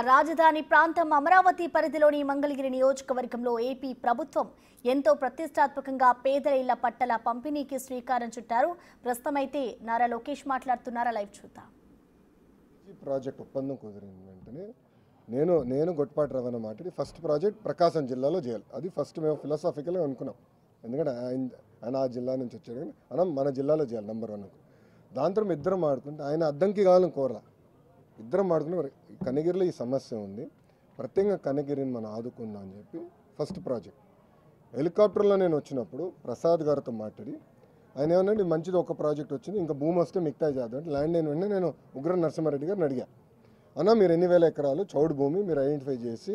రాజధాని ప్రాంతం అమరావతి పరిధిలోని మంగళగిరి నియోజకవర్గంలో ఏపీ ప్రభుత్వం ఎంతో ప్రతిష్టాత్మకంగా పేదల ఇళ్ల పట్టల పంపిణీకి శ్రీకారం చుట్టారు. ప్రస్తుతం అయితే నారా లోకేష్ మాట్లాడుతున్నారా, లైవ్ చూద్దాం. ఈ ప్రాజెక్ట్ ఒప్పందం కుదిరిన వెంటనే నేను గొట్టిపాటి రవాణా మాట్లాడి ఫస్ట్ ప్రాజెక్ట్ ప్రకాశం జిల్లాలో చేయాలి. అది ఫస్ట్ మేము ఫిలాసాఫికల్గా అనుకున్నాం. ఎందుకంటే ఆయన ఆ జిల్లా నుంచి వచ్చాడు, కానీ మనం మన జిల్లాలో చేయాలి నెంబర్ 1. దాంతో ఇద్దరం ఆడుకుంటే ఆయన అద్దంకి కావాలని కోరలా, ఇద్దరం ఆడుకుని కనిగిరిలో ఈ సమస్య ఉంది, ప్రత్యేకంగా కనిగిరిని మనం ఆదుకుందాం అని చెప్పి ఫస్ట్ ప్రాజెక్ట్. హెలికాప్టర్లో నేను వచ్చినప్పుడు ప్రసాద్ గారితో మాట్లాడి ఆయన ఏమన్నా మంచిది ఒక ప్రాజెక్ట్ వచ్చింది, ఇంకా భూమి వస్తే మిగతా చేద్దాం అంటే ల్యాండ్ అయిన వెంటనే నేను ఉగ్ర నరసింహారెడ్డి గారిని అడిగా, అన్న మీరు ఎన్ని వేల ఎకరాలు చౌడు భూమి మీరు ఐడెంటిఫై చేసి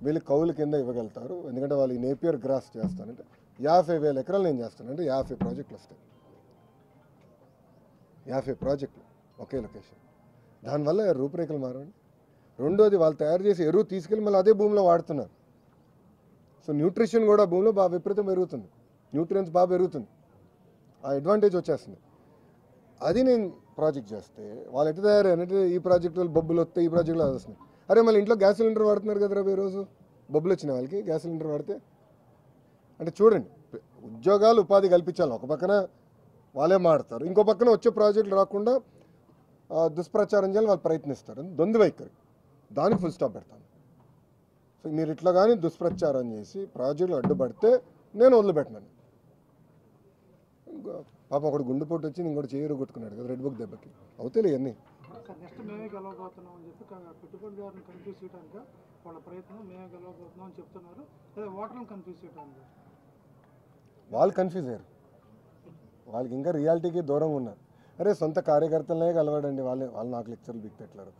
వీళ్ళు కౌలు కింద ఇవ్వగలుగుతారు, ఎందుకంటే వాళ్ళు ఈ నేపియర్ గ్రాస్ చేస్తానంటే 50,000 ఎకరాలు నేను చేస్తానంటే 50 ప్రాజెక్టులు వస్తాయి. 50 ప్రాజెక్టులు ఒకే లొకేషన్. దానివల్ల రూపురేఖలు మారండి. రెండోది వాళ్ళు తయారు చేసి ఎరువు తీసుకెళ్ళి మళ్ళీ అదే భూమిలో వాడుతున్నారు. సో న్యూట్రిషన్ కూడా భూమిలో బాగా విపరీతం పెరుగుతుంది, న్యూట్రియన్స్ బాగా పెరుగుతుంది, ఆ అడ్వాంటేజ్ వచ్చేస్తుంది. అది నేను ప్రాజెక్ట్ చేస్తే వాళ్ళు ఎట్లా తయారంటే ఈ ప్రాజెక్టులు బొబ్బులు వస్తాయి, ఈ ప్రాజెక్టులు అది వస్తున్నాయి. అరే మళ్ళీ ఇంట్లో గ్యాస్ సిలిండర్ వాడుతున్నారు కదరా ఈరోజు, బొబ్బులు వచ్చిన వాళ్ళకి గ్యాస్ సిలిండర్ వాడితే. అంటే చూడండి, ఉద్యోగాలు ఉపాధి కల్పించాలి, ఒక పక్కన వాళ్ళే మాడతారు, ఇంకో పక్కన వచ్చే ప్రాజెక్టులు రాకుండా దుష్ప్రచారం చేయాలని వాళ్ళు ప్రయత్నిస్తారు. దొందు వైఖరి, దానికి ఫుల్ స్టాప్ పెడతాను. సో మీరు ఇట్లా కానీ దుష్ప్రచారం చేసి ప్రాజెక్టులు అడ్డుపడితే నేను వదిలిపెట్టినాను. పాపం ఒకటి గుండెపోటు వచ్చి ఇంకోటి చేయరు కొట్టుకున్నాడు కదా రెడ్ బుక్ దెబ్బకి, అవుతాయి ఇవన్నీ. నెక్స్ట్ మేమే గెలవబోతున్నాం అని చెప్పి పెట్టుబడిదారులను కన్ఫ్యూజ్ చేయడానికి వాళ్ళ ప్రయత్నం, మేమే గెలవబోతున్నాం అని చెప్తున్నారు. అదే ఓటర్లను కన్ఫ్యూజ్ చేయడానికి వాళ్ళు కన్ఫ్యూజ్ అయ్యారు, వాళ్ళకి ఇంకా రియాలిటీకి దూరంగా ఉన్నారు. అరే సొంత కార్యకర్తలనే కలవాడండి, వాళ్ళు నాకు లెక్చర్లు బిక్కెట్లారు.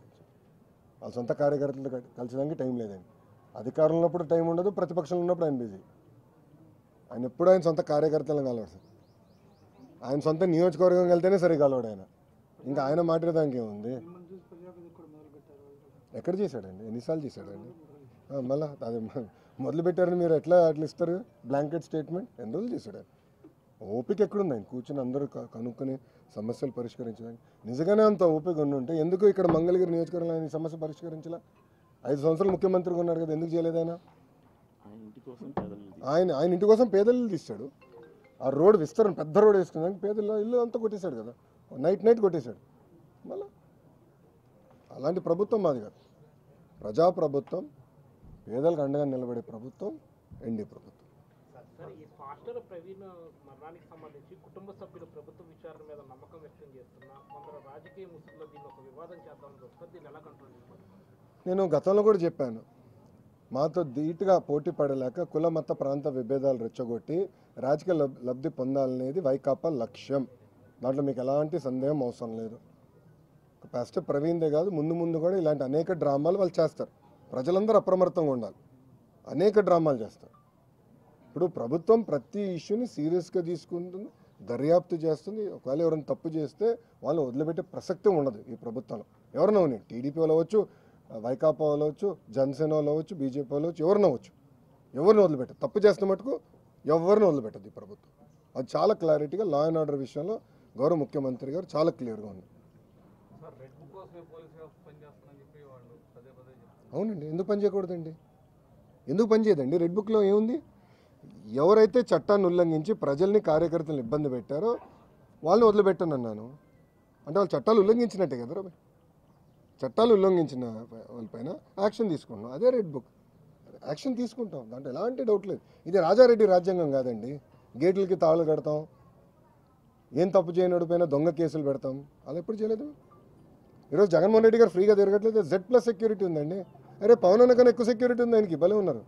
వాళ్ళ సొంత కార్యకర్తలు కలిసడానికి టైం లేదండి. అధికారంలో ఉన్నప్పుడు టైం ఉండదు, ప్రతిపక్షంలో ఉన్నప్పుడు ఆయన బిజీ. ఆయన ఎప్పుడు ఆయన సొంత కార్యకర్తలను కలవాడు సార్, ఆయన సొంత నియోజకవర్గం వెళ్తేనే సరిగ్గా కలవాడు ఆయన. ఇంకా ఆయన మాట్లాడడానికి ఏముంది? ఎక్కడ చేశాడండి, ఎన్నిసార్లు చేశాడండి? మళ్ళీ అది మొదలుపెట్టారని మీరు అట్లా ఇస్తారు బ్లాంకెట్ స్టేట్మెంట్? ఎన్ని రోజులు చేశాడు? ఓపిక ఎక్కడుంది ఆయన కూర్చొని అందరూ కనుక్కొని సమస్యలు పరిష్కరించడానికి? నిజంగానే అంత ఓపిక ఉంటే ఎందుకు ఇక్కడ మంగళగిరి నియోజకవర్గంలో ఆయన సమస్య పరిష్కరించాల? 5 సంవత్సరాలు ముఖ్యమంత్రిగా ఉన్నాడు కదా, ఎందుకు చేయలేదు ఆయన? ఆయన ఇంటి కోసం పేదలు తీశాడు. ఆ రోడ్ విస్తరణ పెద్ద రోడ్ వేసుకున్నాక పేదల ఇల్లు అంతా కొట్టేశాడు కదా, నైట్ కొట్టేశాడు. మళ్ళీ అలాంటి ప్రభుత్వం మాది కాదు, ప్రజాప్రభుత్వం, పేదలకు అండగా నిలబడే ప్రభుత్వం ఎన్డీ ప్రభుత్వం. ఈ పాస్టర్ ప్రవీణ్ మరణానికి సంబంధించి కుటుంబ సభ్యులు ప్రభుత్వ విచారణ మీద నమ్మకం వ్యక్తం చేస్తున్నా కొందరు రాజకీయ ముసుగులో దీన్ని ఒక వివాదం చేద్దామని చూస్తారు, దీన్ని ఎలా కంట్రోల్ చేసుకోవాలి? నేను గతంలో కూడా చెప్పాను, మాతో ధీటుగా పోటీ పడలేక కుల మత ప్రాంత విభేదాలు రెచ్చగొట్టి రాజకీయ లబ్ధి పొందాలనేది వైకాపా లక్ష్యం. దాంట్లో మీకు ఎలాంటి సందేహం అవసరం లేదు. పాస్టర్ ప్రవీణ్దే కాదు, ముందు కూడా ఇలాంటి అనేక డ్రామాలు వాళ్ళు చేస్తారు. ప్రజలందరూ అప్రమత్తంగా ఉండాలి, అనేక డ్రామాలు చేస్తారు. ఇప్పుడు ప్రభుత్వం ప్రతి ఇష్యూని సీరియస్గా తీసుకుంటుంది, దర్యాప్తు చేస్తుంది. ఒకవేళ ఎవరైనా తప్పు చేస్తే వాళ్ళు వదిలిపెట్టే ప్రసక్తి ఉండదు ఈ ప్రభుత్వంలో. ఎవరైనా ఉన్నాయి, టీడీపీ వాళ్ళు అవ్వచ్చు, వైకాపా వాళ్ళు అవ్వచ్చు, జనసేన వాళ్ళు అవ్వచ్చు, బీజేపీ వాళ్ళు అవ్వచ్చు, ఎవరిని అవ్వచ్చు, ఎవరిని వదిలిపెట్టదు. తప్పు చేస్తున్న మటుకు ఎవరిని వదిలిపెట్టదు ఈ ప్రభుత్వం. అది చాలా క్లారిటీగా లా అండ్ ఆర్డర్ విషయంలో గౌరవ ముఖ్యమంత్రి గారు చాలా క్లియర్గా ఉంది. అవునండి, ఎందుకు పని చేయకూడదండి? ఎందుకు పని చేయదండి? రెడ్ బుక్లో ఏముంది? ఎవరైతే చట్టాన్ని ఉల్లంఘించి ప్రజల్ని కార్యకర్తలను ఇబ్బంది పెట్టారో వాళ్ళని వదిలిపెట్టను అన్నాను. అంటే వాళ్ళు చట్టాలు ఉల్లంఘించినట్టే కదా, చట్టాలు ఉల్లంఘించిన వాళ్ళపైన యాక్షన్ తీసుకుంటాం. అదే రెడ్ బుక్, యాక్షన్ తీసుకుంటాం, దాంట్లో ఎలాంటి డౌట్ లేదు. ఇది రాజారెడ్డి రాజ్యాంగం కాదండి. గేట్లకి తాళ్ళు కడతాం, ఏం తప్పు చేయనోడి పైన దొంగ కేసులు పెడతాం, అలా ఎప్పుడు చేయలేదు. ఈరోజు జగన్మోహన్ రెడ్డి గారు ఫ్రీగా తిరగట్లేదు, Z+ సెక్యూరిటీ ఉందండి. అరే పవన్ అన్న కన్నా ఎక్కువ సెక్యూరిటీ ఉంది ఆయనకి, భలే ఉన్నారు.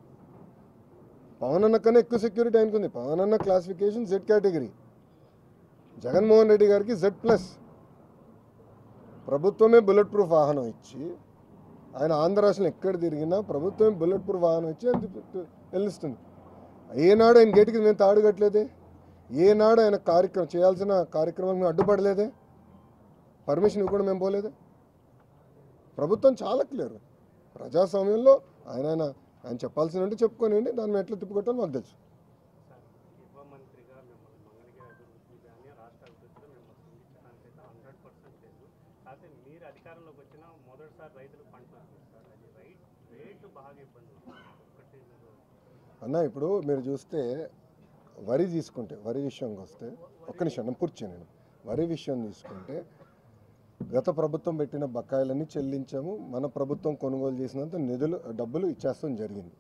పవన్ అన్న కన్నా ఎక్కువ సెక్యూరిటీ ఆయనకు ఉంది. పవన్ అన్న classification Z category, Jaganmohan Reddy గారికి Z+. ప్రభుత్వమే బుల్లెట్ ప్రూఫ్ వాహనం ఇచ్చి, ఆయన ఆంధ్ర రాష్ట్రంలో ఎక్కడ తిరిగినా ప్రభుత్వమే బుల్లెట్ ప్రూఫ్ వాహనం ఇచ్చి వెళ్ళిస్తుంది. ఏనాడు ఆయన గేటుకి మేము తాడు కట్టలేదే, ఏనాడు ఆయన చేయాల్సిన కార్యక్రమాలు మేము అడ్డుపడలేదే, పర్మిషన్ ఇవ్వకుండా మేము పోలేదే. ప్రభుత్వం చాలా క్లియర్. ప్రజాస్వామ్యంలో ఆయన చెప్పాల్సినట్టు చెప్పుకోనివ్వండి, దాన్ని మేము ఎట్లా తిప్పుకొట్టాలో మాకు తెలుసు. మీరు అధికారంలోకి వచ్చిన మొదటిసారి రైతులు పంట అన్న ఇప్పుడు మీరు చూస్తే వరి తీసుకుంటే వరి విషయంకి వస్తే ఒక్క నిమిషం పూర్తి నేను వరి విషయం తీసుకుంటే గత ప్రభుత్వం పెట్టిన బకాయిలన్నీ చెల్లించాము. మన ప్రభుత్వం కొనుగోలు చేసినంత డబ్బులు ఇచ్చేస్తాం జరిగింది.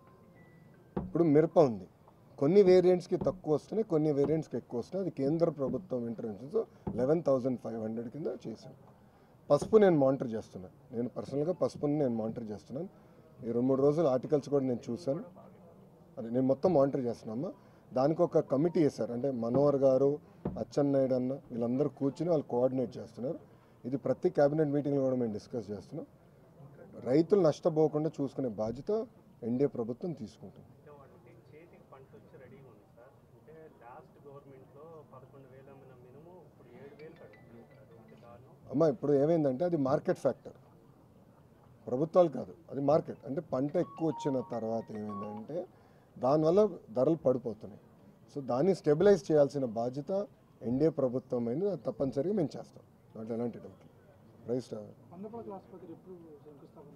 ఇప్పుడు మిరప ఉంది, కొన్ని వేరియంట్స్కి తక్కువ వస్తున్నాయి, కొన్ని వేరియంట్స్కి ఎక్కువ వస్తున్నాయి. అది కేంద్ర ప్రభుత్వం ఇంటర్వెన్షన్స్ 11,500 కింద చేశాను. పసుపు నేను మానిటర్ చేస్తున్నాను, నేను పర్సనల్గా పసుపుని నేను మానిటర్ చేస్తున్నాను. ఈ 2-3 రోజులు ఆర్టికల్స్ కూడా నేను చూశాను. అది నేను మొత్తం మానిటర్ చేస్తున్నామా. దానికి ఒక కమిటీ వేశారు, అంటే మనోహర్ గారు, అచ్చెన్నాయుడు అన్న వీళ్ళందరూ కూర్చుని వాళ్ళు కోఆర్డినేట్ చేస్తున్నారు. ఇది ప్రతి క్యాబినెట్ మీటింగ్లో కూడా మేము డిస్కస్ చేస్తున్నాం. రైతులు నష్టపోకుండా చూసుకునే బాధ్యత ఎన్డీఏ ప్రభుత్వం తీసుకుంటుంది. అమ్మ ఇప్పుడు ఏమైందంటే అది మార్కెట్ ఫ్యాక్టర్, ప్రభుత్వాలు కాదు, అది మార్కెట్. అంటే పంట ఎక్కువ వచ్చిన తర్వాత ఏమైందంటే దానివల్ల ధరలు పడిపోతున్నాయి. సో దాన్ని స్టెబిలైజ్ చేయాల్సిన బాధ్యత ఎన్డీఏ ప్రభుత్వం అయింది. అది తప్పనిసరిగా మేము చేస్తాం, దాంట్లో ఎలాంటి డౌట్. రైస్ ఆసుపత్రి ఎప్పుడు శంకుస్థాపన